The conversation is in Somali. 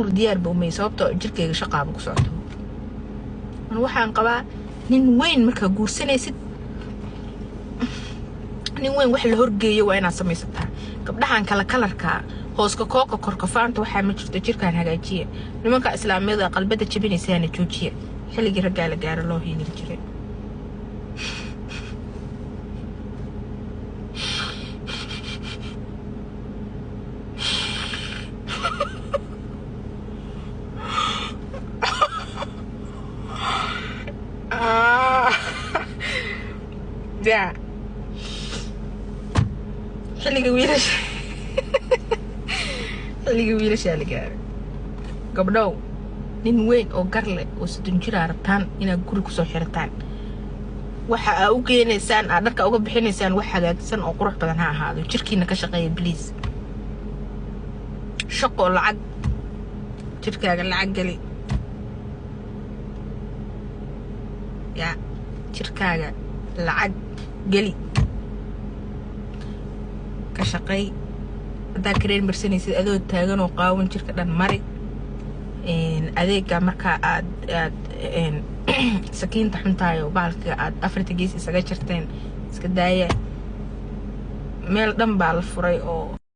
aruur diyaar buu may sababtoo jirkeyga shaqaaba ku socoto man waxaan qabaa nin weyn marka guursanaysid nin weyn wax la horgeeyo waa inaad samaysataa gabdhahan kala kalarka hooska kooka korka faanta waxa ma jirto jirkaan hagaajiya nimanka islaamiyada qalbada jabinaysaana joojiya xilligii ragga la gaaro loo hiilin jiray يا xilliga wiilasha la gaaray gabdhow nin weyn oo gar leh oo 60 jir rabtaan inaad guri ku soo xirataan waxa aad u geenaysaan aad dharka uga bixinaysaan wax hagaagsan oo qurux badan ha ahaado jirkiina ka shaqeeya please shaqo lacag jirkaaga lacag gali ya jirkaaga lacag gali ka shaqeey hadaa kareen marsanaysid adoo taagan oo qaawan jirka dhan mari adeega marka aad sakiinta xuntaayo baalka aad afarta gees isaga jirteen iska daaya meel dhan baa la furay oo